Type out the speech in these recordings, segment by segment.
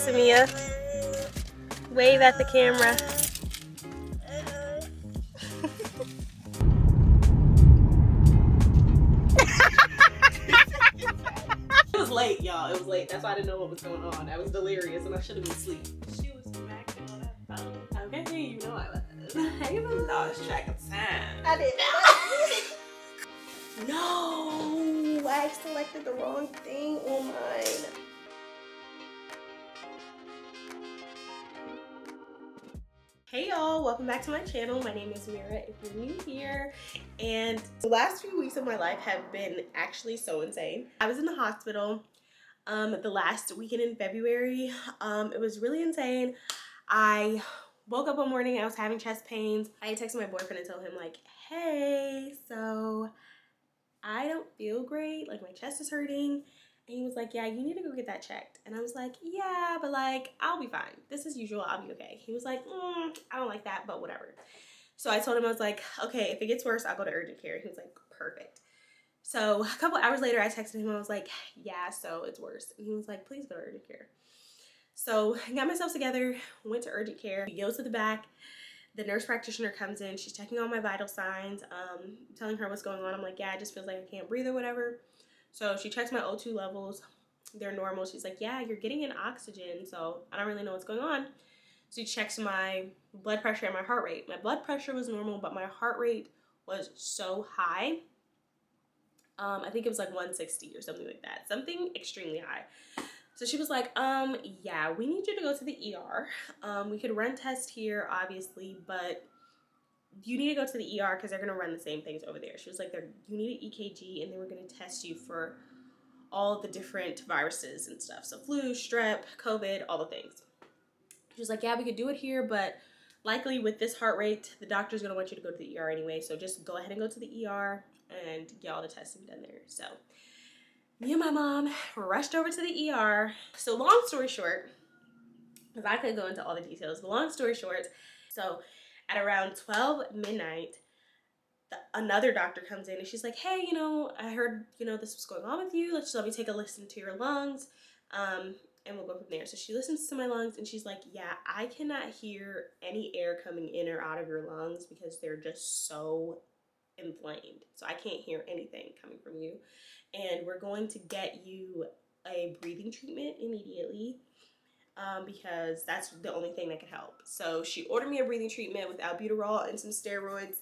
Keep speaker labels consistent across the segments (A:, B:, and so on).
A: Samia. Wave at the camera. It was late, y'all. It was late. That's why I didn't know what was going on. I was delirious and I should have been asleep. She was smacking on that phone. Okay, you know I was. I even lost track of time. I did not. No! I selected the wrong thing on mine. Hey y'all, welcome back to my channel. My name is Mira if you're new here. And the last few weeks of my life have been actually so insane. I was in the hospital the last weekend in February. It was really insane. I woke up one morning, I was having chest pains. I had texted my boyfriend and told him like, hey, so I don't feel great, like my chest is hurting. And he was like, yeah, you need to go get that checked. And I was like, yeah, but like, I'll be fine. This is usual, I'll be okay. He was like, I don't like that, but whatever. So I told him, I was like, okay, if it gets worse, I'll go to urgent care. He was like, perfect. So a couple hours later, I texted him, I was like, yeah, so it's worse. And he was like, please go to urgent care. So I got myself together, went to urgent care. We go to the back. The nurse practitioner comes in. She's checking all my vital signs, telling her what's going on. I'm like, yeah, it just feels like I can't breathe or whatever. So she checks my O2 levels. They're normal. She's like, yeah, you're getting an oxygen. So I don't really know what's going on. So she checks my blood pressure and my heart rate. My blood pressure was normal, but my heart rate was so high. I think it was like 160 or something like that. Something extremely high. So she was like, yeah, we need you to go to the ER. We could run tests here, obviously, but you need to go to the ER because they're going to run the same things over there. She was like, you need an EKG, and then we're going to test you for all the different viruses and stuff. So flu, strep, COVID, all the things. She was like, yeah, we could do it here, but likely with this heart rate, the doctor's going to want you to go to the ER anyway. So just go ahead and go to the ER and get all the testing done there. So me and my mom rushed over to the ER. So long story short, because I could go into all the details, but long story short, so at around 12 midnight, another doctor comes in and she's like, hey, I heard, this was going on with you. Let me take a listen to your lungs, and we'll go from there. So she listens to my lungs and she's like, yeah, I cannot hear any air coming in or out of your lungs because they're just so inflamed. So I can't hear anything coming from you. And we're going to get you a breathing treatment immediately because that's the only thing that could help. So she ordered me a breathing treatment with albuterol and some steroids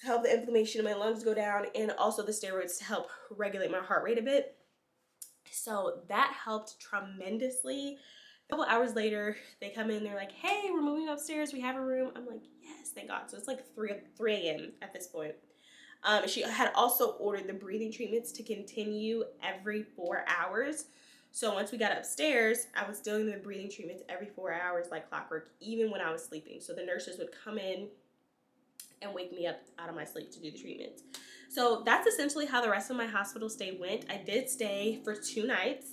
A: to help the inflammation in my lungs go down, and also the steroids to help regulate my heart rate a bit. So that helped tremendously. A couple hours later, they come in, they're like, hey, we're moving upstairs, we have a room. I'm like, yes, thank God. So it's like 3 a.m. at this point. She had also ordered the breathing treatments to continue every 4 hours. So once we got upstairs, I was doing the breathing treatments every 4 hours like clockwork, even when I was sleeping. So the nurses would come in and wake me up out of my sleep to do the treatments. So that's essentially how the rest of my hospital stay went. I did stay for 2 nights.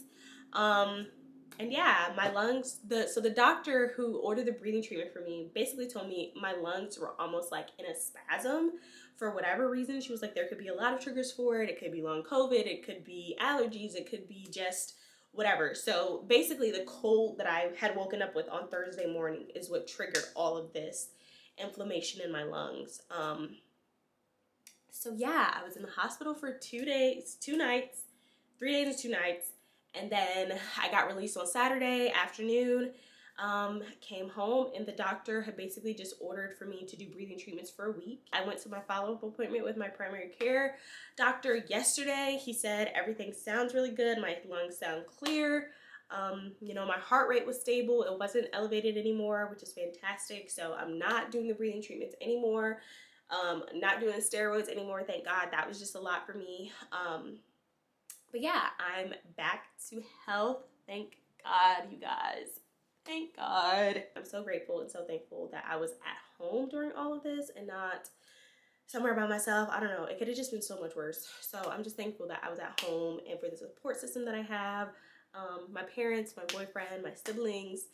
A: And yeah, my lungs, so the doctor who ordered the breathing treatment for me basically told me my lungs were almost like in a spasm for whatever reason. She was like, there could be a lot of triggers for it. It could be long COVID. It could be allergies. It could be just whatever. So basically the cold that I had woken up with on Thursday morning is what triggered all of this inflammation in my lungs. So yeah, I was in the hospital for 2 days, 2 nights, 3 days and 2 nights. And then I got released on Saturday afternoon, came home, and the doctor had basically just ordered for me to do breathing treatments for a week. I went to my follow-up appointment with my primary care doctor yesterday. He said everything sounds really good. My lungs sound clear. My heart rate was stable. It wasn't elevated anymore, which is fantastic. So I'm not doing the breathing treatments anymore. Not doing steroids anymore. Thank God. That was just a lot for me. But yeah, I'm back to health. Thank God, you guys. Thank God. I'm so grateful and so thankful that I was at home during all of this and not somewhere by myself. I don't know. It could have just been so much worse. So I'm just thankful that I was at home and for the support system that I have. My parents, my boyfriend, my siblings,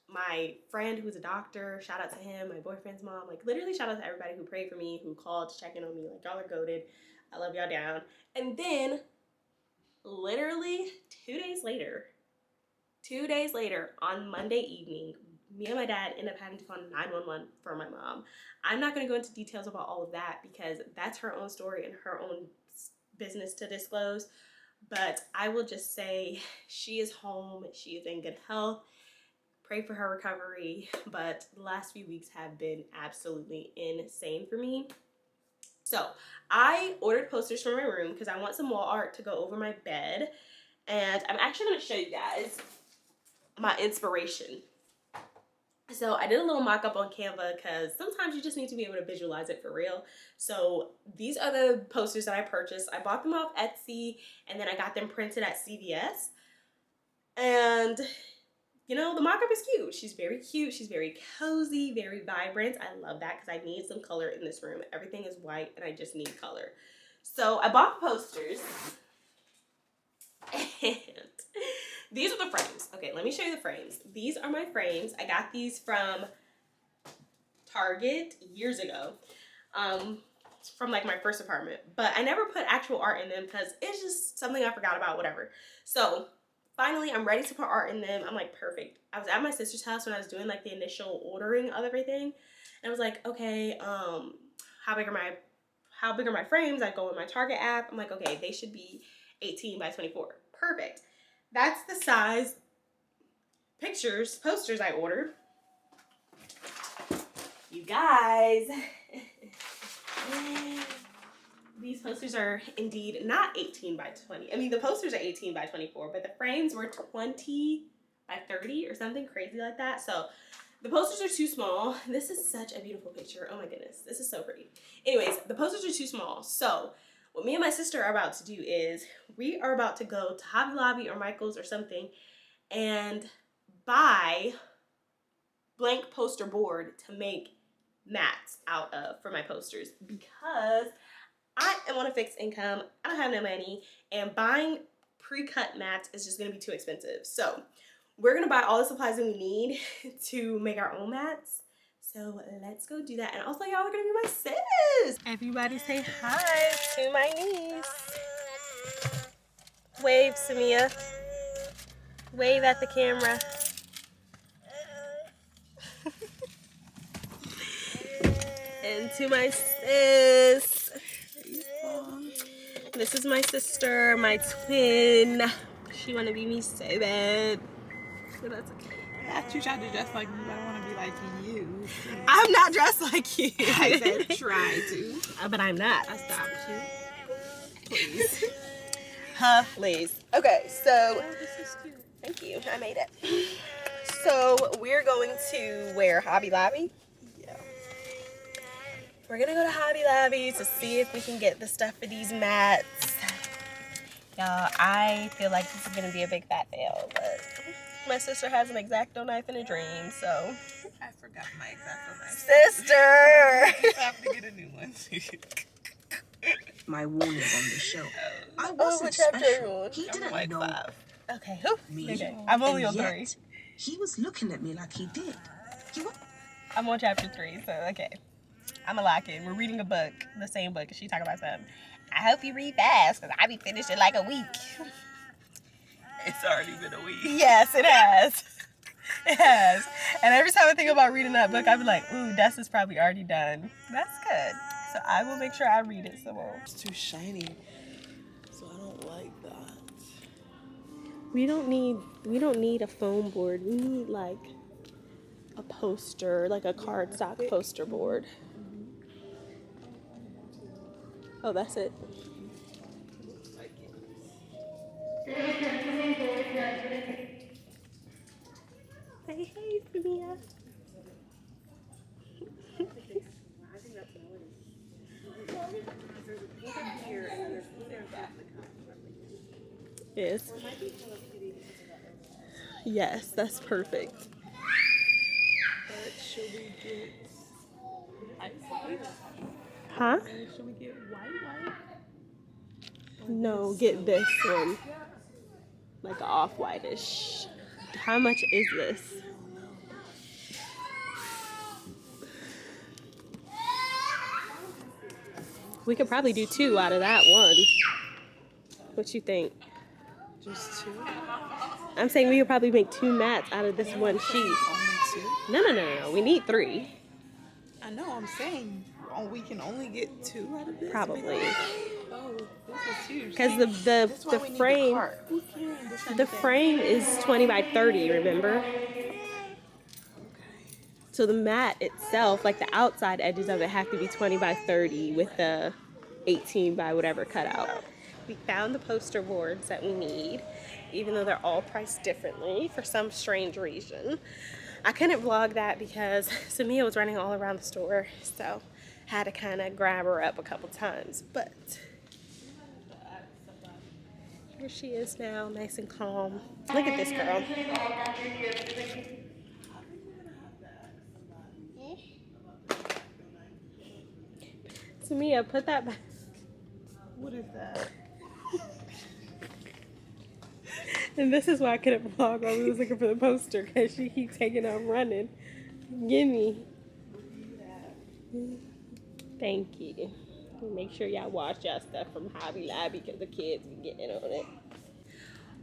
A: my friend who's a doctor, shout out to him, my boyfriend's mom, like literally shout out to everybody who prayed for me, who called to check in on me, like y'all are goated. I love y'all down. And then literally 2 days later, 2 days later, on Monday evening, me and my dad ended up having to call 911 for my mom. I'm not going to go into details about all of that because that's her own story and her own business to disclose. But I will just say she is home. She is in good health. Pray for her recovery. But the last few weeks have been absolutely insane for me. So I ordered posters for my room because I want some wall art to go over my bed. And I'm actually going to show you guys my inspiration. So I did a little mock-up on Canva because sometimes you just need to be able to visualize it for real. So these are the posters that I purchased. I bought them off Etsy and then I got them printed at CVS. And you know, the mock-up is cute. She's very cute. She's very cozy, very vibrant. I love that because I need some color in this room. Everything is white and I just need color. So I bought the posters. And these are the frames. Okay, let me show you the frames. These are my frames. I got these from Target years ago. From like my first apartment. But I never put actual art in them because it's just something I forgot about, whatever. So finally, I'm ready to put art in them. I'm like, perfect. I was at my sister's house when I was doing like the initial ordering of everything. And I was like, okay, how big are my frames? I go in my Target app. I'm like, okay, they should be 18 by 24. Perfect. That's the size posters I ordered. You guys, these posters are indeed not 18 by 20. I mean, the posters are 18 by 24, but the frames were 20 by 30 or something crazy like that. So the posters are too small. This is such a beautiful picture. Oh my goodness, this is so pretty. Anyways, the posters are too small. So what me and my sister are about to do is we are about to go to Hobby Lobby or Michael's or something and buy blank poster board to make mats out of for my posters because I am on a fixed income. I don't have no money and buying pre-cut mats is just going to be too expensive. So we're going to buy all the supplies that we need to make our own mats. So let's go do that. And also y'all are going to be my sis. Everybody say hi to my niece. Wave, Samia. Wave at the camera. And to my sis. This is my sister, my twin. She want to be me so bad. But that's okay.
B: I thought you tried to dress like me, but I don't want to be like you.
A: I'm not dressed like you.
B: I said try to.
A: But I'm not.
B: I stopped you.
A: Please. Huh? Please. Okay, so.
B: Oh, this is cute.
A: Thank you. I made it. So we're going to where? Hobby Lobby?
B: Yeah.
A: We're going to go to Hobby Lobby to see if we can get the stuff for these mats. Y'all, I feel like this is going to be a big fat fail, but my sister has an X-Acto knife and a dream, so.
B: I forgot my X-Acto knife.
A: Sister!
B: I have to get a new one.
C: My warning on the show. I
A: Oh,
C: wasn't
A: which chapter are you
C: special.
A: on?
C: He
B: I'm
C: didn't
B: like
C: know
B: 5.
A: Okay, who?
C: me.
A: Okay, I'm only
C: and
A: on
C: yet,
A: 3.
C: He was looking at me like he did.
A: I'm on chapter 3, so okay. I'm a lock in. We're reading a book, the same book, and she talking about something. I hope you read fast, because I be finished in like a week.
B: It's already been a week.
A: Yes, it has. It has. And every time I think about reading that book, I be like, ooh, Dust probably already done. That's good. So I will make sure I read it some more.
B: It's too shiny, so I don't like that.
A: We don't need a foam board. We need like a poster, like a cardstock poster board. Oh, that's it. Say hey, Samia. Yes. Yes, that's perfect.
B: But should we get white?
A: Huh?
B: Should we get white?
A: No, get this one. Like an off-whitish. How much is this? We could probably do 2 out of that one. What you think?
B: Just 2?
A: I'm saying we could probably make 2 mats out of this one sheet.
B: Only 2?
A: No. We need 3.
B: I know, I'm saying we can only get 2 out of this?
A: Probably.
B: Oh, this is huge.
A: Because
B: That's why
A: the
B: we need
A: frame,
B: cart. Who's carrying this
A: the
B: thing?
A: frame is 20 by 30, remember? So the mat itself, like the outside edges of it, have to be 20 by 30 with the 18 by whatever cutout. We found the poster boards that we need, even though they're all priced differently for some strange reason. I couldn't vlog that because Samia was running all around the store, so I had to kind of grab her up a couple times. But here she is now, nice and calm. Look at this girl. Samia, put that back.
B: What is that?
A: And this is why I couldn't vlog while we was looking for the poster, because she keeps taking off running. Gimme. Thank you. Make sure y'all watch y'all stuff from Hobby Lobby because the kids be getting on it.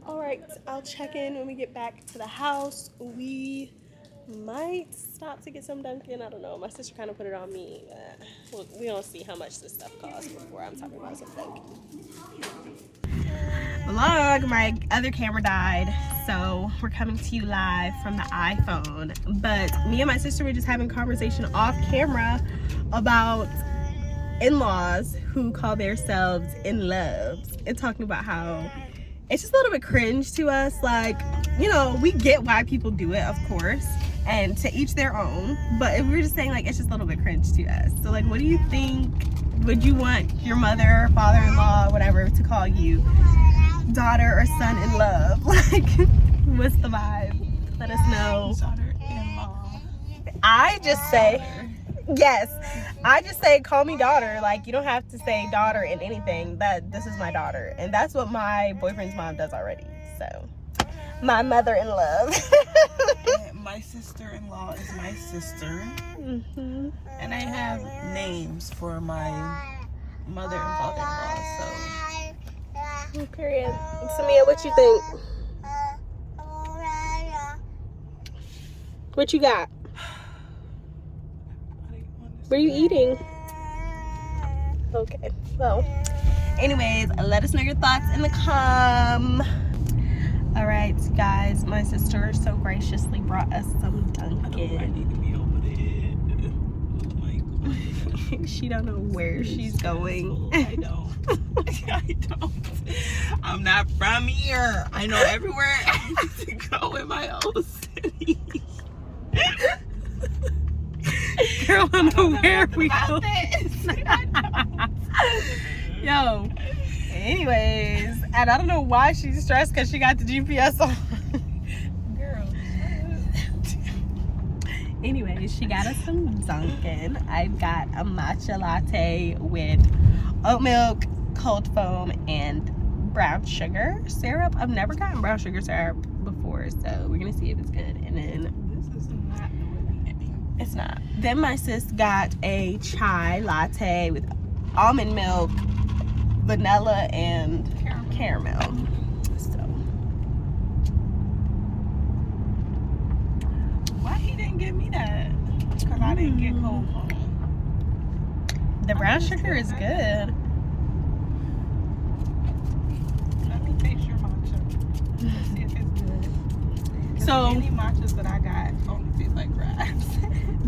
A: Alright, I'll check in when we get back to the house. We might stop to get some Dunkin'. I don't know. My sister kind of put it on me. We don't see how much this stuff costs before I'm talking about some Dunkin'. Vlog, my other camera died, so we're coming to you live from the iPhone. But me and my sister were just having a conversation off camera about in-laws who call themselves in-loves and talking about how it's just a little bit cringe to us. Like, you know, we get why people do it, of course, and to each their own, but if we were just saying, like, it's just a little bit cringe to us. So, like, what do you think? Would you want your mother, father-in-law, whatever, to call you daughter or son-in-love? Like, what's the vibe? Let us know.
B: Daughter-in-law.
A: I just say, yes, I just say call me daughter. Like, you don't have to say daughter in anything. That this is my daughter, and that's what my boyfriend's mom does already. So, my mother-in-love.
B: My sister-in-law is my sister.
A: Mm-hmm.
B: And I have names for my mother and father-in-law, so.
A: Period. Samia, what you think? What you got? What are you eating? Okay, well, anyways, let us know your thoughts in the All right, guys, my sister so graciously brought us some Dunkin'.
B: I need to be over there. Oh my God.
A: She don't know where she's going.
B: I don't. I don't. I'm not from here. I know everywhere I need to go in my own city.
A: Girl, I don't know where we go. Yo. Anyways, and I don't know why she's stressed because she got the GPS on. Girl. Anyways, she got us some Dunkin'. I've got a matcha latte with oat milk, cold foam, and brown sugar syrup. I've never gotten brown sugar syrup before, so we're gonna see if it's good. And then
B: This is not the
A: it's not. Then my sis got a chai latte with almond milk, vanilla, and caramel. So
B: why he didn't give me that? Because I didn't get cold foam.
A: the brown sugar is good.
B: Let me taste your matcha. Let's see if it's good. 'Cause
A: So
B: any matchas that I got only taste like grass.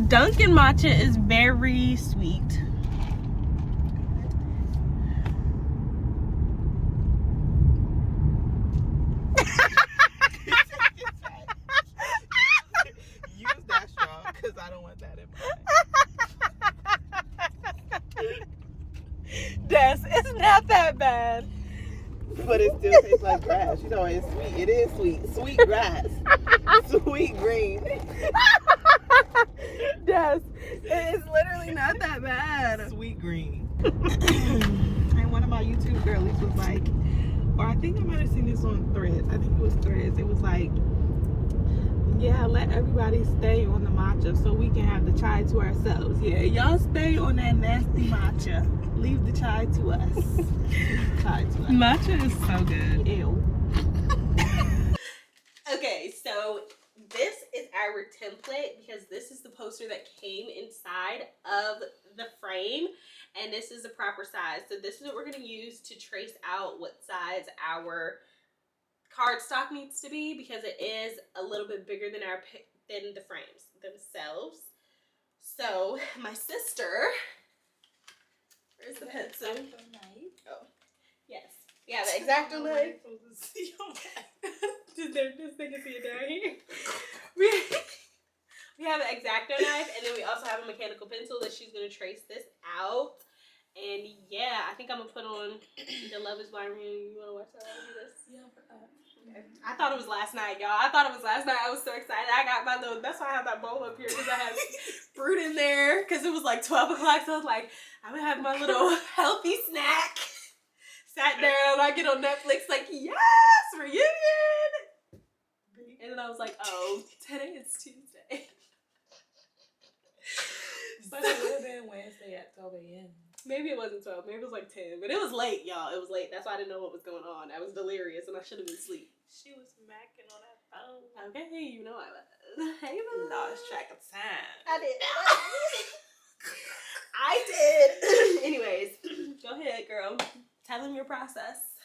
A: Dunkin' matcha is very sweet.
B: Use that straw because I don't want that in mine.
A: Des, it's not that bad.
B: But it still tastes like grass. You know, it's sweet. It is sweet. Sweet grass. Sweet green.
A: Des, it's literally not that bad.
B: Sweet green. And one of my YouTube girlies was like, or I think I might have seen this on Threads. I think it was Threads. It was like, yeah, let everybody stay on the matcha so we can have the chai to ourselves. Yeah, y'all stay on that nasty matcha. Leave the chai to us. Leave the chai to us.
A: Matcha is so good.
B: Ew.
A: So this is our template because this is the poster that came inside of the frame, and this is the proper size. So this is what we're going to use to trace out what size our cardstock needs to be, because it is a little bit bigger than the frames themselves. So my sister, where's the pencil? Oh, yes. Yeah, the X-Acto knife. This thing is down here. We have an X-Acto knife, and then we also have a mechanical pencil that she's gonna trace this out. And yeah, I think I'm gonna put on the Love Is Blind reunion. You wanna watch that? I wanna do this? Yeah. Okay. I thought it was last night, y'all. I thought it was last night. I was so excited. I got my little. That's why I have that bowl up here, because I had fruit in there. Because it was like 12 o'clock, so I was like, I'm gonna have my little healthy snack. Sat down, I get on Netflix, like, yes, reunion. And then I was like, oh, today is Tuesday.
B: But it would have been Wednesday at 12 a.m.
A: Maybe it wasn't 12. Maybe it was like 10. But it was late, y'all. It was late. That's why I didn't know what was going on. I was delirious, and I should have been asleep.
B: She was macking on that phone.
A: Okay, you know I was. Hey,
B: Lost track of time.
A: I did. I did. Anyways, go ahead, girl. Tell them your process.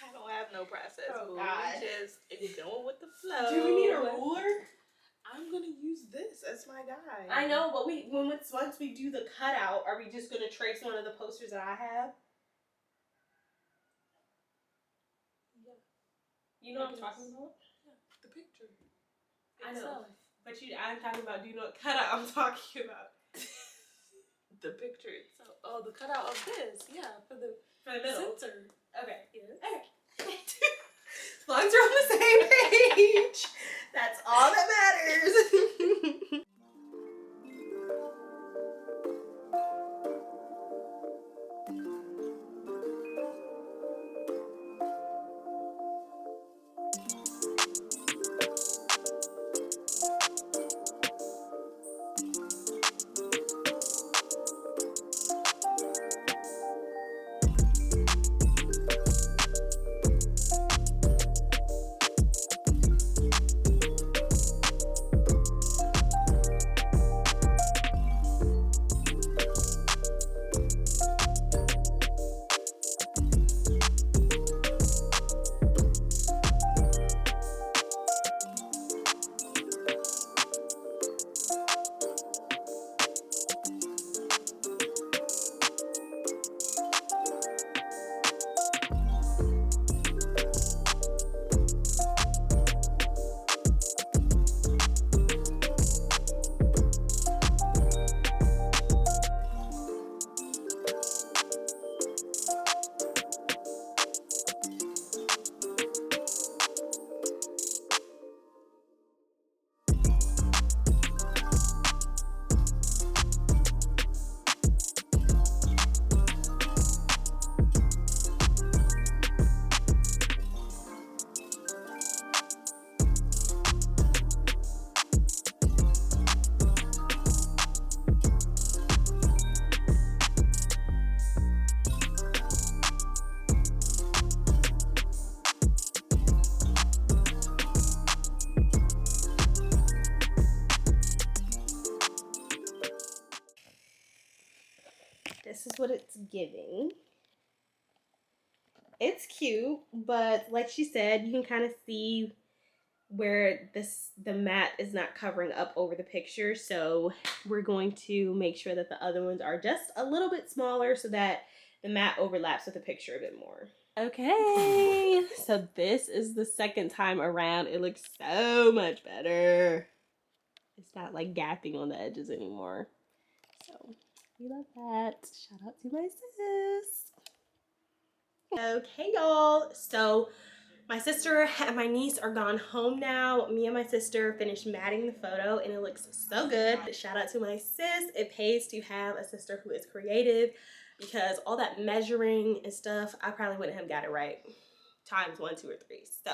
B: I don't have no process.
A: Oh,
B: boo.
A: God.
B: Just going with the flow.
A: Do we need a ruler?
B: I'm gonna use this as my guide.
A: I know, but once we do the cutout, are we just gonna trace one of the posters that I have?
B: Yeah.
A: You know what I'm talking about?
B: Yeah. The picture.
A: I know.
B: Itself.
A: But I'm talking about, do you know what cutout I'm talking about?
B: The picture itself. Oh, the cutout of this. Yeah, for the
A: middle.
B: center.
A: Okay.
B: Yes.
A: Okay. As long as we're on the same page, that's all that matters. This is what it's giving. It's cute, but like she said, you can kind of see where the mat is not covering up over the picture. So we're going to make sure that the other ones are just a little bit smaller so that the mat overlaps with the picture a bit more. Okay, so this is the second time around. It looks so much better. It's not like gapping on the edges anymore. So we love that. Shout out to my sis. Okay, y'all. So my sister and my niece are gone home now. Me and my sister finished matting the photo, and it looks so good. Shout out to my sis. It pays to have a sister who is creative, because all that measuring and stuff, I probably wouldn't have got it right times 1, 2, or 3. So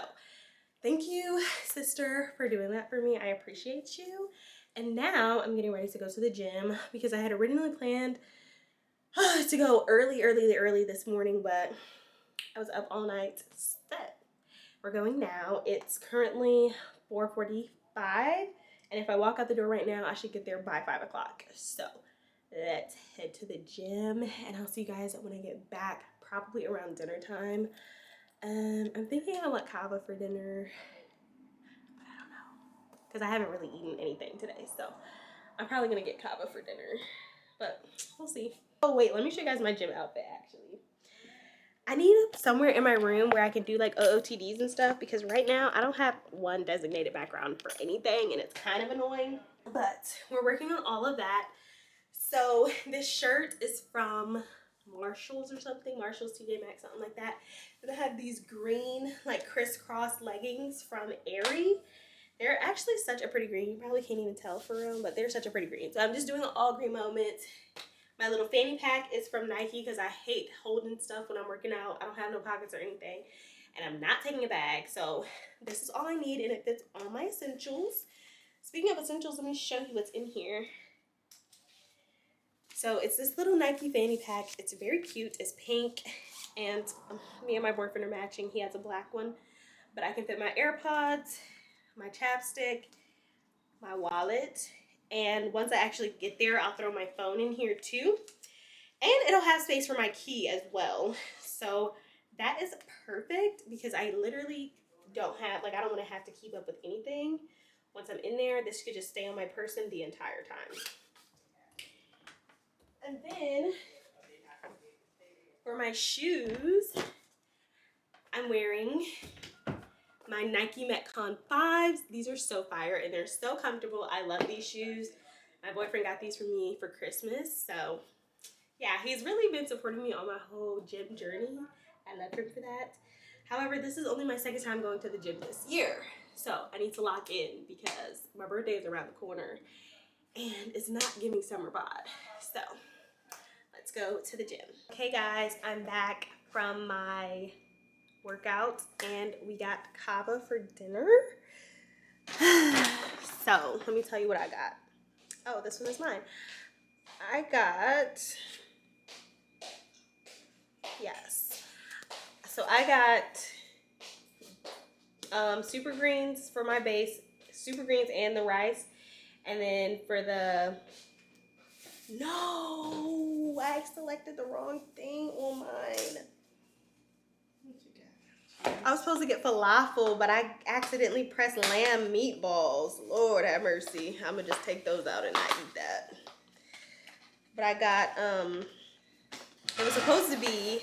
A: thank you, sister, for doing that for me. I appreciate you. And now I'm getting ready to go to the gym, because I had originally planned to go early this morning, but I was up all night. So we're going now. It's currently 4:45. And if I walk out the door right now, I should get there by 5 o'clock. So let's head to the gym, and I'll see you guys when I get back, probably around dinner time. I'm thinking I want kava for dinner, but I don't know, because I haven't really eaten anything today. So I'm probably gonna get kava for dinner, but we'll see. Oh wait, let me show you guys my gym outfit actually. I need somewhere in my room where I can do like OOTDs and stuff, because right now I don't have one designated background for anything, and it's kind of annoying, but we're working on all of that. So this shirt is from Marshalls or something, Marshalls, TJ Maxx, something like that. And I have these green like crisscross leggings from Aerie. They're actually such a pretty green. You probably can't even tell for real, but they're such a pretty green. So I'm just doing an all green moment. My little fanny pack is from Nike because I hate holding stuff when I'm working out. I don't have no pockets or anything. And I'm not taking a bag. So this is all I need, and it fits all my essentials. Speaking of essentials, let me show you what's in here. So it's this little Nike fanny pack. It's very cute. It's pink. And me and my boyfriend are matching. He has a black one. But I can fit my AirPods, my chapstick, my wallet, and once I actually get there, I'll throw my phone in here too, and it'll have space for my key as well. So that is perfect, because I literally don't have, like, I don't want to have to keep up with anything. Once I'm in there, this could just stay on my person the entire time. And then for my shoes, I'm wearing my Nike Metcon 5s. These are so fire and they're so comfortable. I love these shoes. My boyfriend got these for me for Christmas. So yeah, he's really been supporting me on my whole gym journey. I love him for that. However, this is only my second time going to the gym this year. So I need to lock in because my birthday is around the corner and it's not giving summer bod. So let's go to the gym. Okay guys, I'm back from my workout and we got kava for dinner. So let me tell you what I got. Oh, this one is mine. I got, yes, so I got super greens for my base, super greens and the rice, and then for the, no, I selected the wrong thing on mine. I was supposed to get falafel, but I accidentally pressed lamb meatballs. Lord have mercy. I'm gonna just take those out and not eat that. But I got, it was supposed to be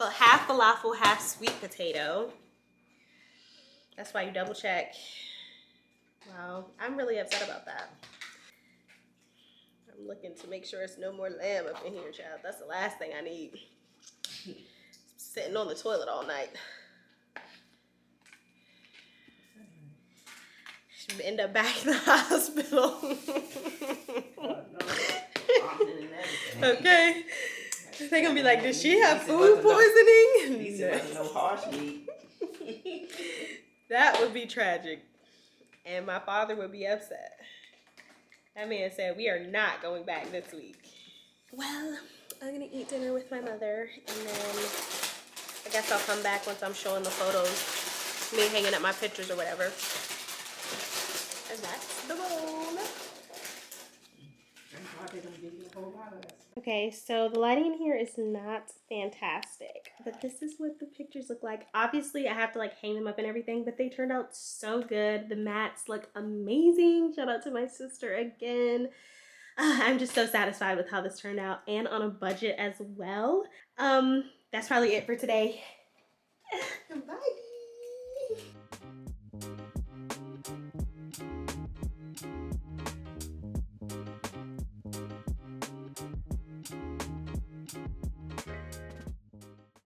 A: half falafel, half sweet potato. That's why you double check. Wow, I'm really upset about that. I'm looking to make sure it's no more lamb up in here, child. That's the last thing I need. Sitting on the toilet all night. Should end up back in the hospital. Okay. They're gonna be like, did she have food poisoning?
D: No harsh meat.
A: That would be tragic. And my father would be upset. That man said, we are not going back this week. Well, I'm gonna eat dinner with my mother, and then I guess I'll come back once I'm showing the photos, me hanging up my pictures or whatever. And that's the roll. Okay, so the lighting in here is not fantastic, but this is what the pictures look like. Obviously, I have to like hang them up and everything, but they turned out so good. The mats look amazing. Shout out to my sister again. I'm just so satisfied with how this turned out, and on a budget as well. That's probably it for today. Bye.